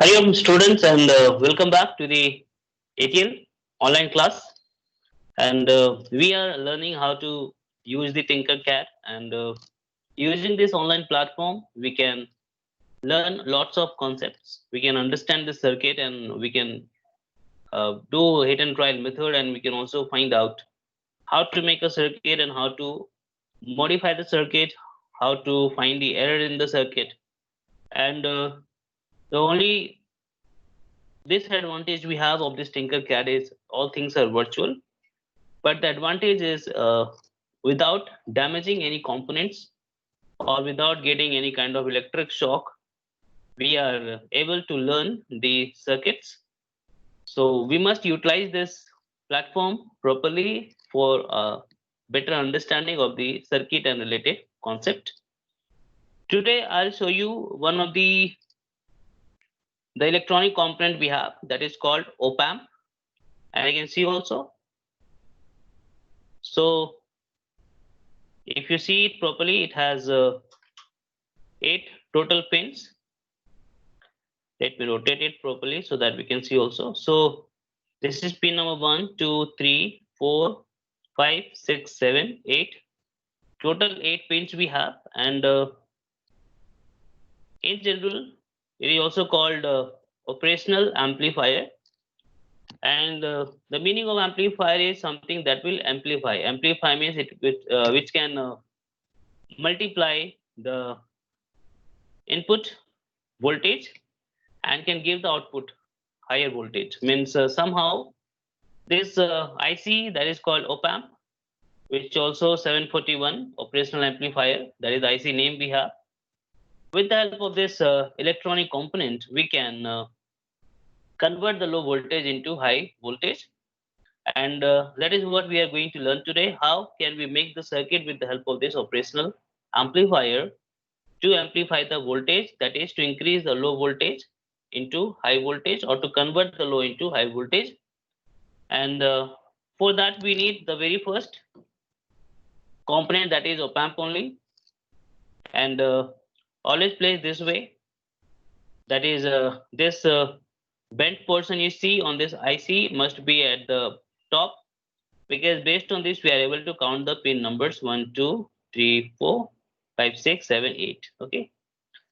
Hello, students, and welcome back to the ATL online class. And we are learning how to use the Tinkercad. And using this online platform, we can learn lots of concepts. We can understand the circuit, and we can do hit and trial method, and we can also find out how to make a circuit and how to modify the circuit, how to find the error in the circuit. And the only disadvantage we have of this Tinkercad is all things are virtual, but the advantage is without damaging any components or without getting any kind of electric shock, we are able to learn the circuits. So we must utilize this platform properly for a better understanding of the circuit and related concept. Today I'll show you one of the electronic component we have, that is called op amp, and I can see also. So if you see it properly, it has 8 total pins. Let me rotate it properly so that we can see also. So this is pin number 1, 2, 3, 4, 5, 6, 7, 8. Total 8 pins we have, and in general, it is also called operational amplifier. And the meaning of amplifier is something that will amplify. Amplify means which can multiply the input voltage and can give the output higher voltage. Means somehow this IC that is called op amp, which also 741 operational amplifier, that is the IC name we have. With the help of this electronic component, we can convert the low voltage into high voltage. And that is what we are going to learn today. How can we make the circuit with the help of this operational amplifier to amplify the voltage, that is to increase the low voltage into high voltage or to convert the low into high voltage. And for that we need the very first component, that is op amp only. And always place this way, that is this bent portion you see on this IC must be at the top, because based on this we are able to count the pin numbers 1, 2, 3, 4, 5, 6, 7, 8. Okay,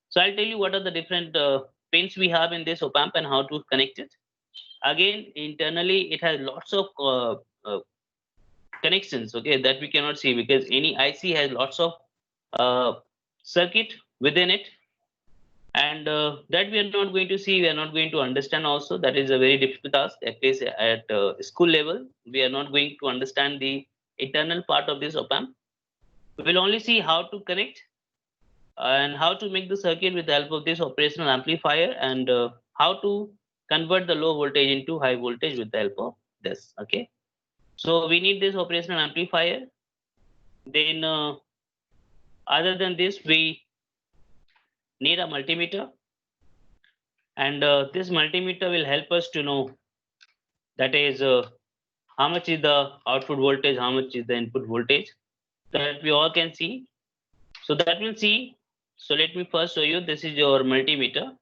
so I'll tell you what are the different pins we have in this op amp and how to connect it. Again, internally it has lots of connections, okay, that we cannot see because any IC has lots of uh, circuit within it, and that we are not going to see, we are not going to understand also. That is a very difficult task, at least at school level. We are not going to understand the internal part of this op amp. We will only see how to connect and how to make the circuit with the help of this operational amplifier, and how to convert the low voltage into high voltage with the help of this. Okay, so we need this operational amplifier. Then other than this, we need a multimeter, and this multimeter will help us to know, that is how much is the output voltage, how much is the input voltage, that we all can see. So that will see. So let me first show you. This is your multimeter,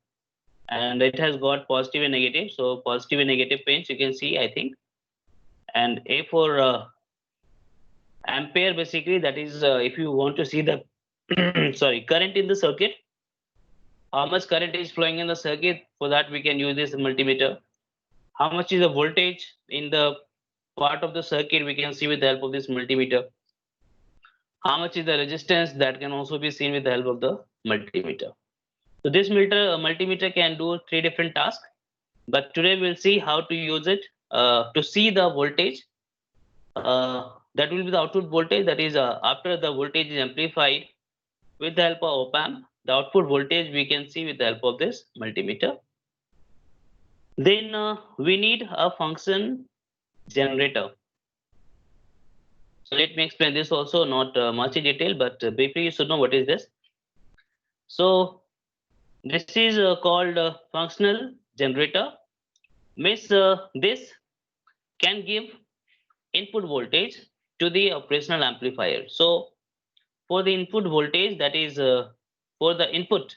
and it has got positive and negative. So positive and negative pins you can see, I think. And A for ampere, basically that is if you want to see the sorry, current in the circuit, how much current is flowing in the circuit, for that we can use this multimeter. How much is the voltage in the part of the circuit, we can see with the help of this multimeter. How much is the resistance, that can also be seen with the help of the multimeter. So this multimeter can do 3 different tasks, but today we'll see how to use it to see the voltage. That will be the output voltage, that is after the voltage is amplified with the help of op amp, the output voltage we can see with the help of this multimeter. Then we need a function generator. So let me explain this also, not much in detail, but briefly you should know what is this. So this is called functional generator. Means this can give input voltage to the operational amplifier. So for the input voltage, that is for the input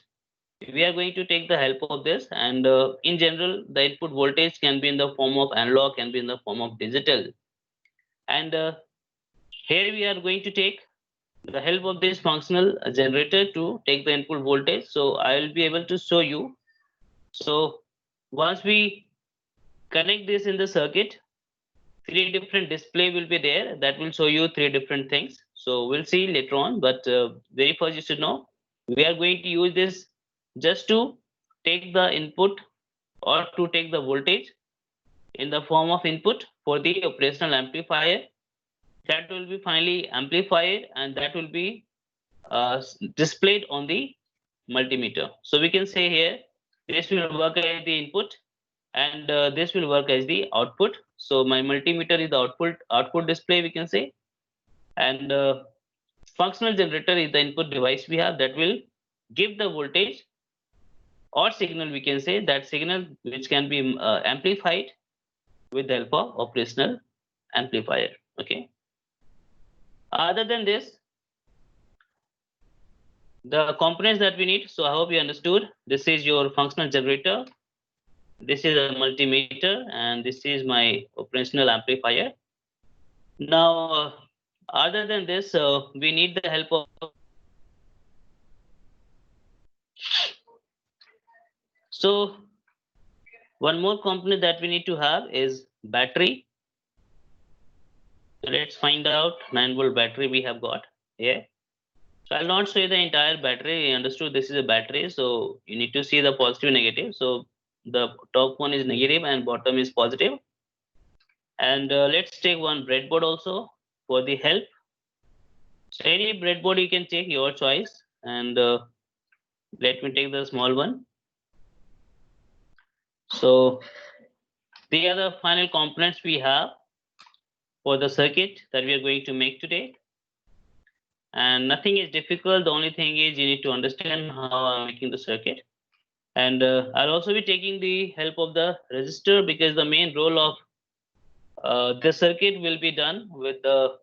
we are going to take the help of this, and in general the input voltage can be in the form of analog, can be in the form of digital, and here we are going to take the help of this functional generator to take the input voltage. So I will be able to show you. So once we connect this in the circuit, three different display will be there that will show you three different things. So we'll see later on, but very first you should know we are going to use this just to take the input or to take the voltage in the form of input for the operational amplifier, that will be finally amplified and that will be displayed on the multimeter. So we can say here this will work as the input and this will work as the output. So my multimeter is the output display, we can say, and functional generator is the input device we have that will give the voltage or signal, we can say, that signal which can be amplified with the help of operational amplifier. Okay. Other than this, the components that we need. So I hope you understood. This is your functional generator. This is a multimeter, and this is my operational amplifier. Now, other than this, we need the help of. So one more component that we need to have is battery. So let's find out 9-volt battery we have got here. So I'll not show you the entire battery. You understood this is a battery, so you need to see the positive, negative. So the top one is negative and bottom is positive. And let's take one breadboard also for the help. So any breadboard you can take, your choice. And let me take the small one. So the other final components we have for the circuit that we are going to make today. And nothing is difficult. The only thing is you need to understand how I'm making the circuit. And I'll also be taking the help of the resistor because the main role of the circuit will be done with the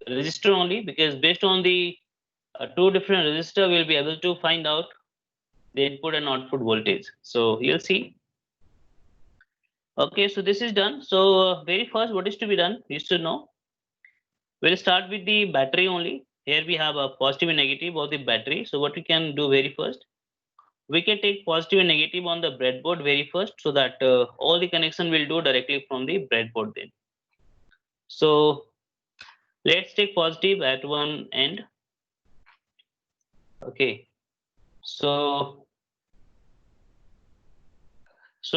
resistor only, because based on the two different resistor we'll be able to find out the input and output voltage. So you'll see. Okay, so this is done. So very first, what is to be done? You should know. We'll start with the battery only. Here we have a positive and negative of the battery. So what we can do very first, we can take positive and negative on the breadboard very first, so that all the connection will do directly from the breadboard then. So let's take positive at one end. Okay. So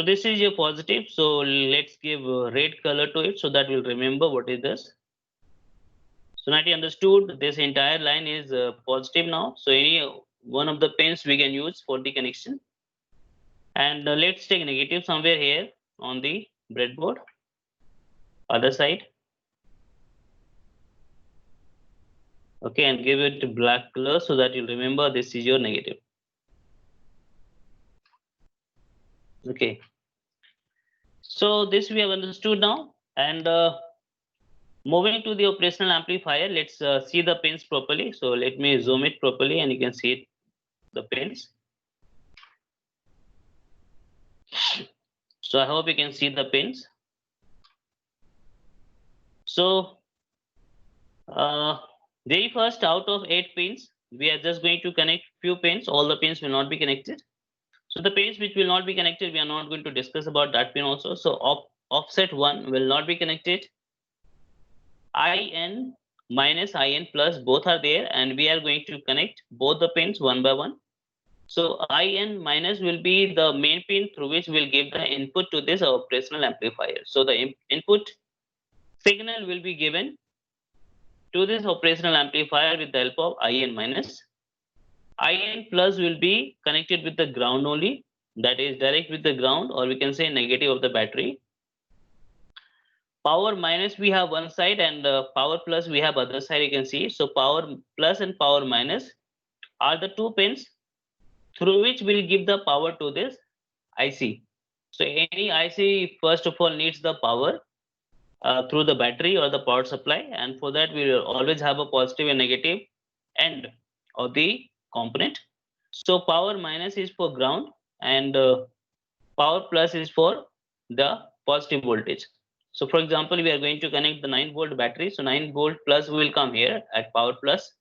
this is your positive. So let's give red color to it so that we'll remember what is this. So now you understood this entire line is positive now. So any one of the pins we can use for the connection. And let's take negative somewhere here on the breadboard, other side. Okay, and give it black color so that you'll remember this is your negative. Okay. So this we have understood now. And moving to the operational amplifier, let's see the pins properly. So let me zoom it properly and you can see it, the pins. So I hope you can see the pins. So very first, out of 8 pins, we are just going to connect few pins. All the pins will not be connected. So the pins which will not be connected, we are not going to discuss about that pin also. So offset 1 will not be connected. IN minus IN plus both are there, and we are going to connect both the pins one by one. So IN minus will be the main pin through which we'll give the input to this operational amplifier. So the input signal will be given to this operational amplifier with the help of IN minus. IN plus will be connected with the ground only, that is direct with the ground, or we can say negative of the battery. Power minus we have one side, and power plus we have other side, you can see. So power plus and power minus are the two pins through which we'll give the power to this IC. So any IC first of all needs the power through the battery or the power supply, and for that we will always have a positive and negative end of the component. So power minus is for ground, and power plus is for the positive voltage. So for example, we are going to connect the 9-volt battery. So 9-volt plus will come here at power plus,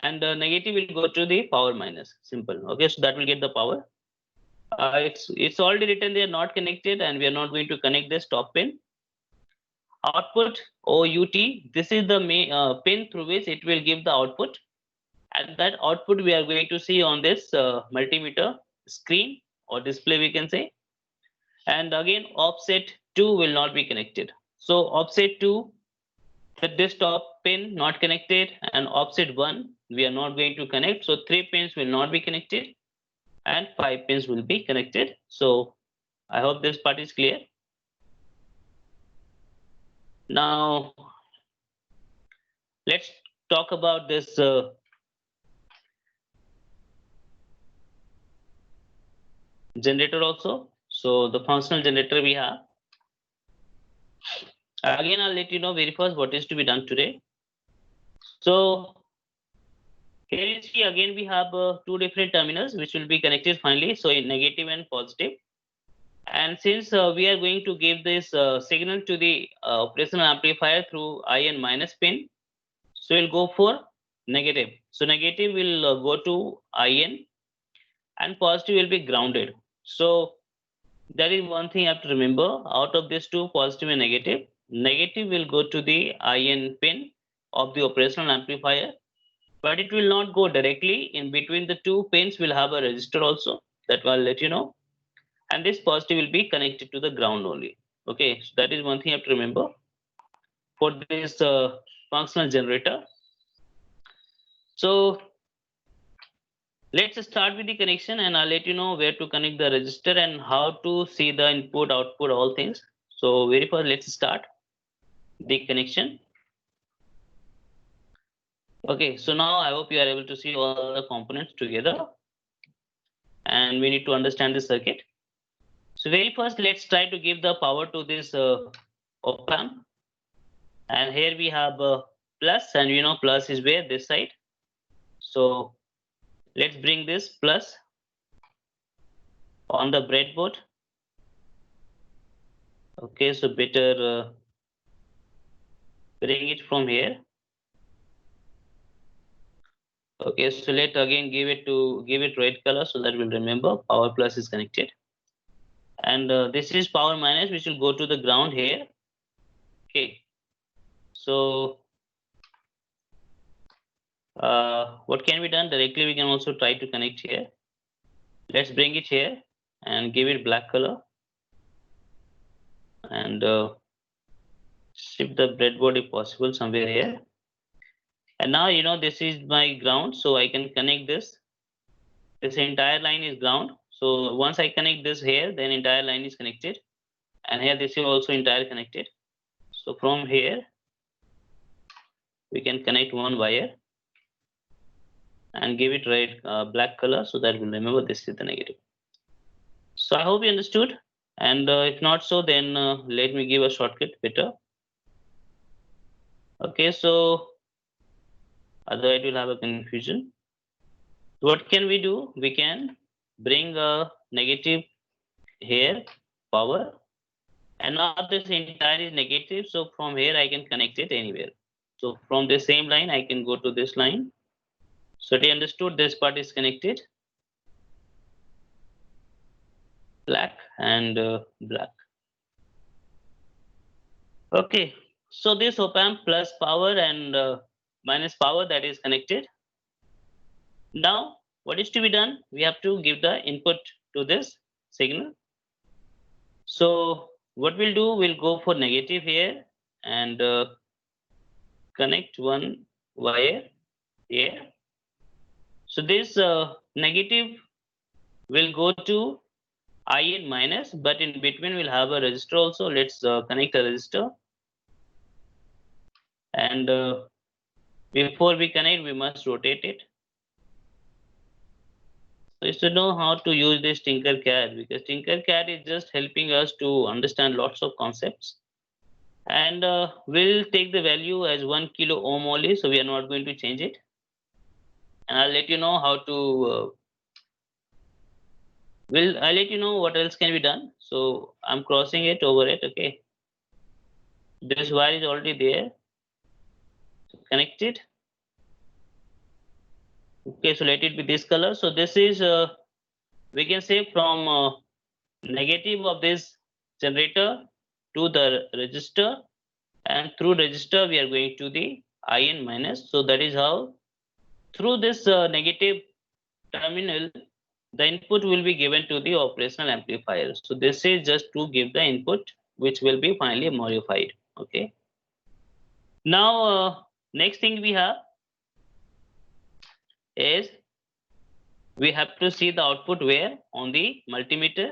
and negative will go to the power minus. Simple. Okay, so that will get the power. It's already written they are not connected, and we are not going to connect this top pin. Output OUT. This is the pin through which it will give the output, and that output we are going to see on this multimeter screen or display, we can say. And again, offset 2 will not be connected. So offset 2, this top pin not connected, and offset 1 we are not going to connect. So 3 pins will not be connected, and 5 pins will be connected. So I hope this part is clear. Now let's talk about this generator also. So the functional generator we have. Again, I'll let you know very first what is to be done today. So here you see again we have two different terminals which will be connected finally. So in negative and positive. And since we are going to give this signal to the operational amplifier through IN minus pin, so we'll go for negative. So negative will go to IN, and positive will be grounded. So that is one thing you have to remember. Out of these two, positive and negative, negative will go to the IN pin of the operational amplifier, but it will not go directly. In between the two pins, we'll have a resistor also, that will let you know. And this positive will be connected to the ground only. Okay, so that is one thing you have to remember for this functional generator. So let's start with the connection, and I'll let you know where to connect the resistor and how to see the input, output, all things. So very first, let's start the connection. Okay, so now I hope you are able to see all the components together, and we need to understand the circuit. So very first, let's try to give the power to this op amp. And here we have plus, and you know plus is where? This side. So let's bring this plus on the breadboard. Okay, so better bring it from here. Okay, so let again give it red color so that we'll remember power plus is connected. And this is power minus, which will go to the ground here. Okay, so what can be done directly? We can also try to connect here. Let's bring it here and give it black color, and shift the breadboard if possible somewhere here. And now you know this is my ground, so I can connect this. This entire line is ground. So once I connect this here, then entire line is connected, and here this is also entire connected. So from here we can connect one wire and give it red black color so that we'll remember this is the negative. So I hope you understood, and if not so, then let me give a shortcut better. Okay, so otherwise we'll have a confusion. What can we do? We can bring a negative here, power, and now this entire is negative. So from here I can connect it anywhere. So from the same line I can go to this line. So they understood this part is connected. Black and black. Okay, so this op amp plus power and minus power, that is connected. Now what is to be done? We have to give the input to this signal. So what we'll do, we'll go for negative here and connect one wire here. So this negative will go to IN minus, but in between we'll have a resistor also. Let's connect a resistor. And before we connect, we must rotate it. So you should know how to use this Tinkercad, because Tinkercad is just helping us to understand lots of concepts. And we'll take the value as 1 kilo ohm only, so we are not going to change it. And I'll let you know how to I'll let you know what else can be done. So I'm crossing it over it. Okay. This wire is already there. Connected. Okay, so let it be this color. So this is we can say from negative of this generator to the resistor, and through resistor we are going to the IN minus. So that is how through this negative terminal the input will be given to the operational amplifier. So this is just to give the input which will be finally modified. Okay. Now next thing we have is we have to see the output where on the multimeter.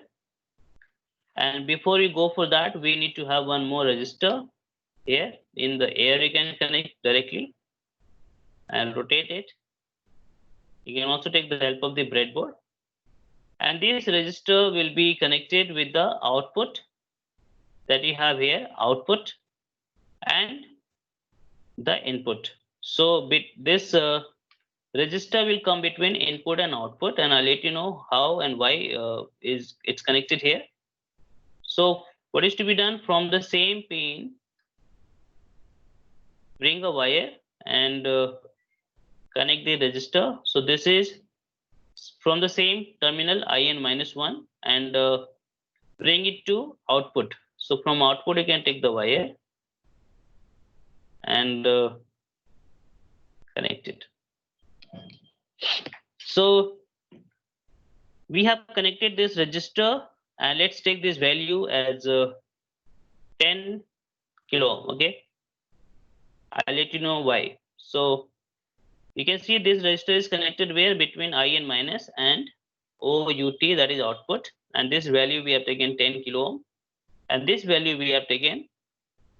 And before we go for that, we need to have one more resistor here. In the air, you can connect directly and rotate it. You can also take the help of the breadboard. And this resistor will be connected with the output that you have here, output and the input. So this resistor will come between input and output, and I'll let you know how and why it's connected here. So what is to be done? From the same pin, bring a wire and connect the resistor. So this is from the same terminal IN minus 1 and bring it to output. So from output you can take the wire and connect it. So we have connected this resistor, and let's take this value as 10 kilo ohm. Okay, I'll let you know why. So you can see this resistor is connected where between IN minus and OUT, that is output, and this value we have taken 10 kilo ohm, and this value we have taken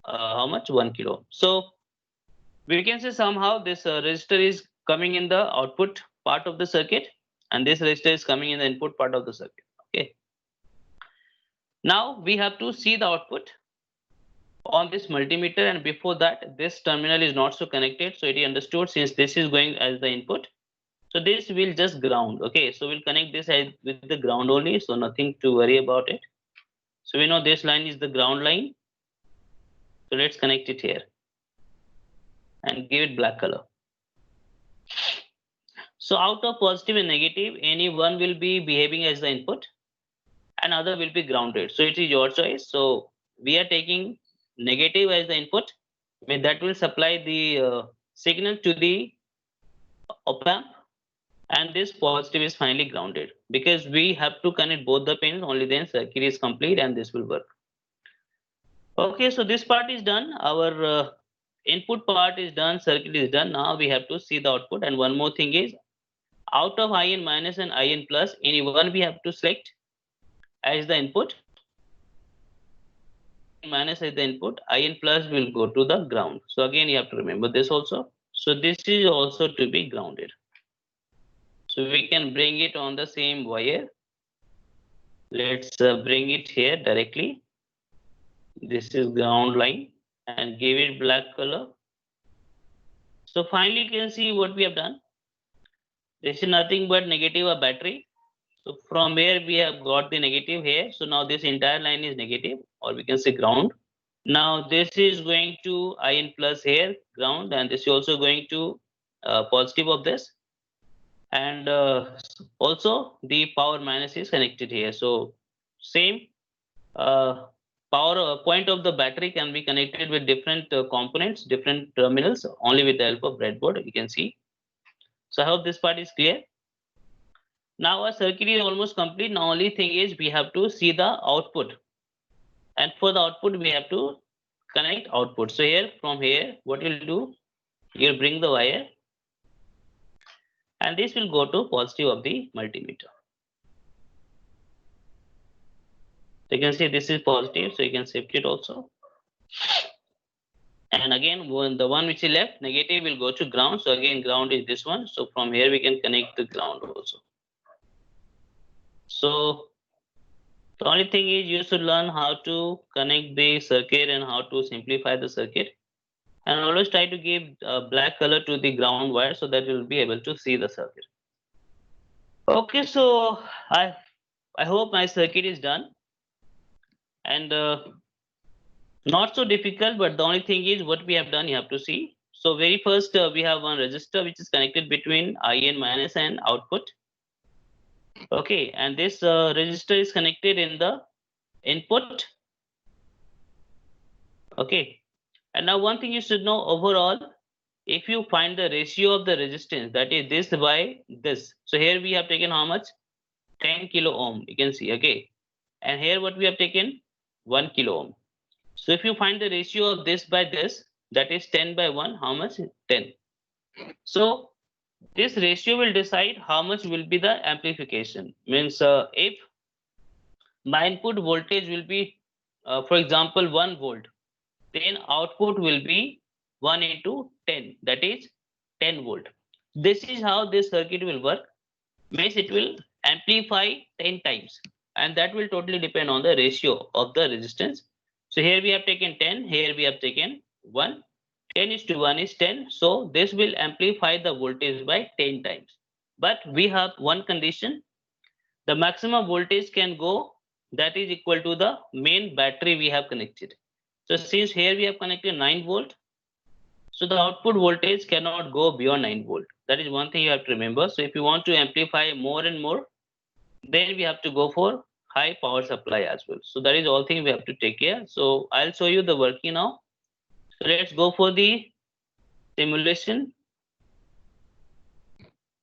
how much? 1 kilo ohm. So we can say somehow this resistor is coming in the output part of the circuit, and this resistor is coming in the input part of the circuit. Okay. Now we have to see the output on this multimeter, and before that this terminal is not so connected, so it is understood since this is going as the input, so this will just ground. Okay, so we'll connect this as with the ground only, so nothing to worry about it. So we know this line is the ground line, so let's connect it here and give it black color. So out of positive and negative, any one will be behaving as the input and other will be grounded, so it is your choice. So we are taking negative as the input, I mean that will supply the signal to the op amp, and this positive is finally grounded, because we have to connect both the pins, only then circuit is complete and this will work. Okay, so this part is done. Our input part is done, circuit is done. Now we have to see the output, and one more thing is out of IN minus and IN plus, any one we have to select as the input. Minus as the input, IN plus will go to the ground. So again you have to remember this also. So this is also to be grounded. So we can bring it on the same wire. Let's bring it here directly. This is ground line, and give it black color. So finally you can see what we have done. This is nothing but negative of battery. So from here we have got the negative here. So now this entire line is negative, or we can say ground. Now this is going to IN plus here, ground, and this is also going to positive of this. And also the power minus is connected here. So same power point of the battery can be connected with different components, different terminals, only with the help of breadboard, you can see. So I hope this part is clear. Now our circuit is almost complete. Now only thing is we have to see the output, and for the output we have to connect output. So here, from here, what you'll do, you'll bring the wire, and this will go to positive of the multimeter. So you can see this is positive, so you can shift it also. And again, when the one which is left, negative, will go to ground. So again, ground is this one. So from here we can connect the ground also. So the only thing is you should learn how to connect the circuit and how to simplify the circuit. And always try to give black color to the ground wire, so that you'll be able to see the circuit. Okay, so I hope my circuit is done. And not so difficult, but the only thing is what we have done, you have to see. So very first, we have one resistor which is connected between IN minus and output. Okay, and this resistor is connected in the input. Okay, and now one thing you should know overall, if you find the ratio of the resistance, that is this by this. So here we have taken how much? 10 kilo ohm, you can see, okay. And here what we have taken? 1 kilo ohm. So if you find the ratio of this by this, that is 10 by 1, how much? 10. So this ratio will decide how much will be the amplification. Means if my input voltage will be, for example, 1 volt, then output will be 1 into 10, that is 10 volt. This is how this circuit will work. Means it will amplify 10 times, and that will totally depend on the ratio of the resistance. So here we have taken 10, here we have taken 1. 10 is to 1 is 10. So this will amplify the voltage by 10 times. But we have one condition. The maximum voltage can go, that is equal to the main battery we have connected. So since here we have connected 9 volt, so the output voltage cannot go beyond 9 volt. That is one thing you have to remember. So if you want to amplify more and more, then we have to go for high power supply as well. So that is all thing we have to take care. So I'll show you the working now. So let's go for the simulation.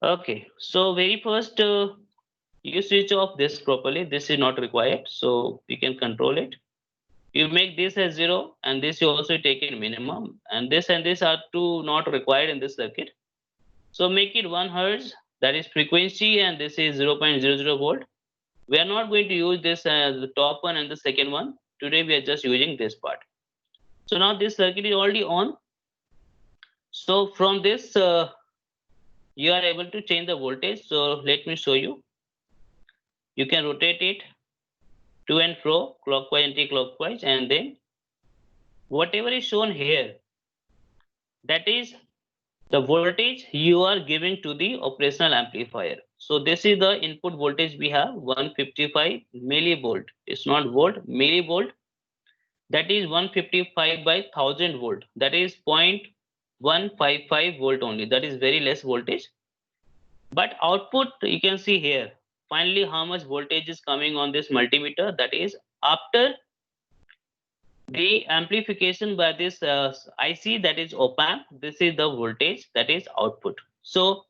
Okay, so very first you switch off this properly. This is not required, so you can control it. You make this as 0, and this you also take in minimum, and this are two not required in this circuit. So make it 1 hertz, that is frequency, and this is 0.00 volt. We are not going to use this as the top one and the second one. Today we are just using this part. So now this circuit is already on. So from this you are able to change the voltage. So let me show you. You can rotate it to and fro, clockwise, anti-clockwise, and then whatever is shown here, that is the voltage you are giving to the operational amplifier. So this is the input voltage we have, 155 millivolt. It's not volt, millivolt. That is 155 by 1000 volt. That is 0.155 volt only. That is very less voltage. But output, you can see here, finally how much voltage is coming on this multimeter. That is after the amplification by this IC, that is op amp. This is the voltage, that is output. So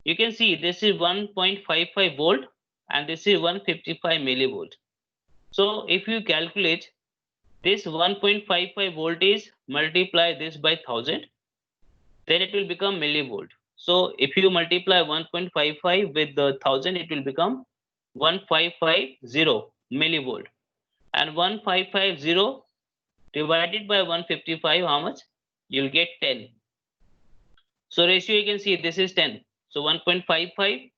you can see this is 1.55 volt and this is 155 millivolt. So if you calculate this 1.55 voltage, multiply this by 1000, then it will become millivolt. So if you multiply 1.55 with the 1000, it will become 1550 millivolt. And 1550 divided by 155, how much? You'll get 10. So ratio you can see this is 10. So 1.55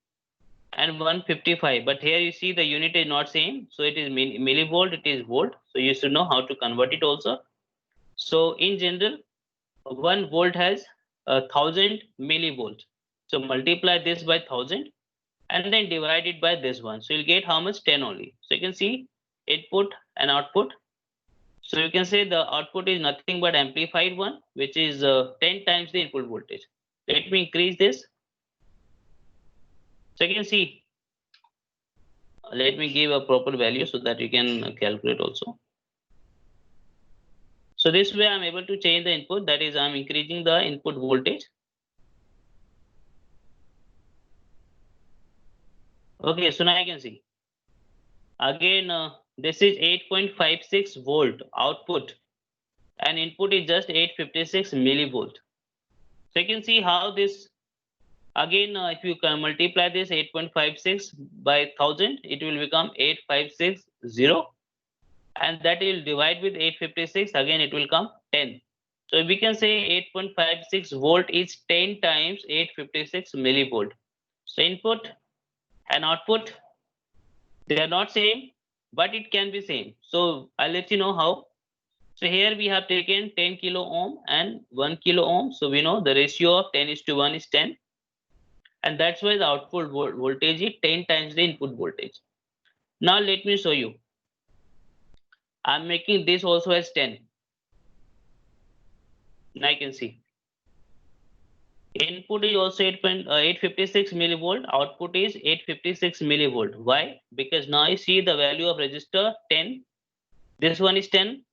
and 155. But here you see the unit is not same. So it is millivolt, it is volt. So you should know how to convert it also. So in general, 1 volt has 1000 millivolt. So multiply this by 1000 and then divide it by this one. So you'll get how much? 10 only. So you can see input and output. So you can say the output is nothing but amplified one, which is 10 times the input voltage. Let me increase this. So you can see, let me give a proper value so that you can calculate also. So this way I'm able to change the input, that is I'm increasing the input voltage. Okay, so now I can see. Again, this is 8.56 volt output and input is just 856 millivolt. So you can see how this, again, if you can multiply this 8.56 by 1000, it will become 8560. And that will divide with 856, again it will come 10. So we can say 8.56 volt is 10 times 856 millivolt. So input and output, they are not same, but it can be same. So I'll let you know how. So here we have taken 10 kilo ohm and 1 kilo ohm. So we know the ratio of 10 is to 1 is 10. And that's why the output voltage is 10 times the input voltage. Now let me show you. I'm making this also as 10. Now you can see. Input is also 856 millivolt, output is 856 millivolt. Why? Because now I see the value of resistor 10. This one is 10.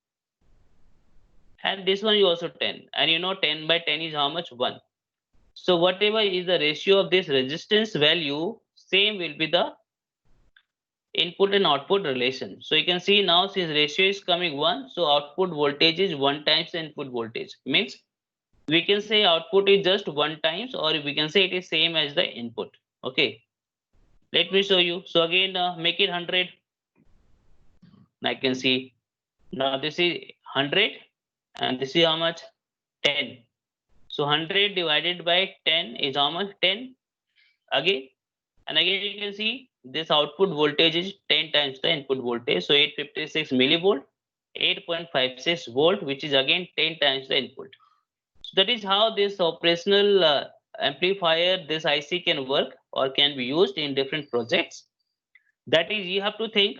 And this one is also 10. And you know 10 by 10 is how much? 1. So whatever is the ratio of this resistance value, same will be the input and output relation. So you can see now since ratio is coming 1, so output voltage is 1 times the input voltage. Means we can say output is just 1 times, or we can say it is same as the input. Okay. Let me show you. So again, make it 100. I can see now this is 100 and this is how much? 10. So 100 divided by 10 is how much? 10. Again, and again you can see this output voltage is 10 times the input voltage. So 856 millivolt, 8.56 volt, which is again 10 times the input. So that is how this operational amplifier, this IC can work or can be used in different projects. That is, you have to think.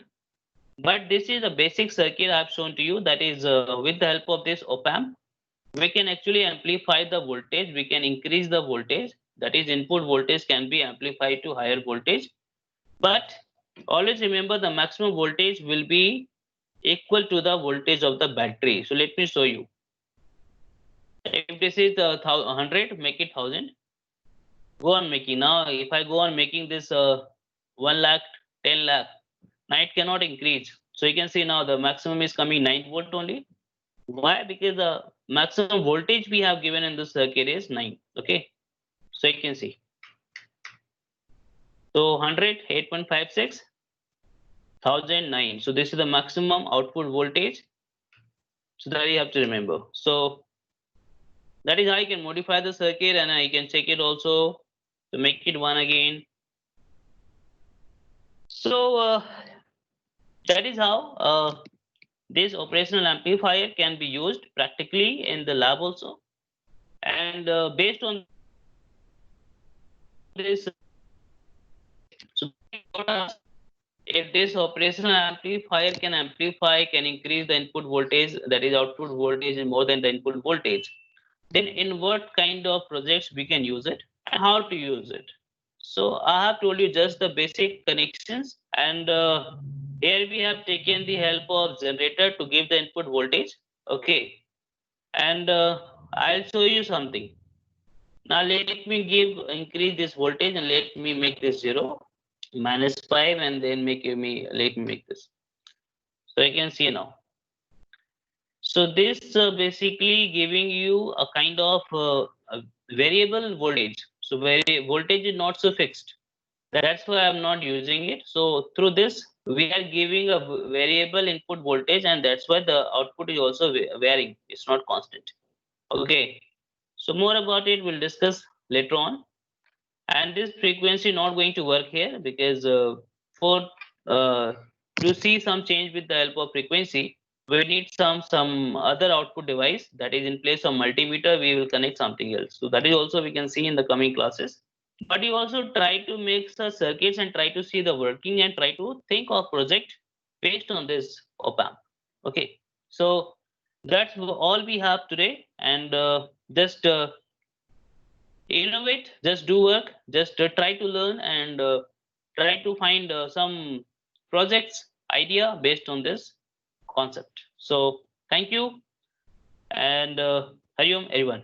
But this is a basic circuit I've shown to you. That is, with the help of this op-amp, we can actually amplify the voltage. We can increase the voltage. That is, input voltage can be amplified to higher voltage. But always remember the maximum voltage will be equal to the voltage of the battery. So let me show you. If this is 100, make it 1000. Go on making. Now, if I go on making this 1 lakh, 10 lakh, now it cannot increase. So you can see now the maximum is coming 9 volt only. Why? Because the maximum voltage we have given in the circuit is 9. Okay. So you can see. So 100, 8.56, 1009. So this is the maximum output voltage. So that you have to remember. So that is how I can modify the circuit, and I can check it also to make it 1 again. So that is how this operational amplifier can be used practically in the lab also. And based on this, so if this operational amplifier can amplify, can increase the input voltage, that is output voltage is more than the input voltage, then in what kind of projects we can use it and how to use it. So I have told you just the basic connections, and here we have taken the help of generator to give the input voltage. Okay, and I'll show you something. Now let me increase this voltage and let me make this 0, -5, and then let me make this. So you can see now. So this basically giving you a kind of a variable voltage. So voltage is not so fixed. That's why I'm not using it. So through this, we are giving a variable input voltage, and that's why the output is also varying. It's not constant. Okay. So more about it we'll discuss later on. And this frequency not going to work here because for uh, to see some change with the help of frequency, we need some other output device. That is, in place of multimeter, we will connect something else. So that is also we can see in the coming classes. But you also try to make the circuits and try to see the working and try to think of project based on this op-amp. Okay, so that's all we have today, and just innovate, just do work, just try to learn, and try to find some projects idea based on this concept. So thank you, and Hari Om everyone.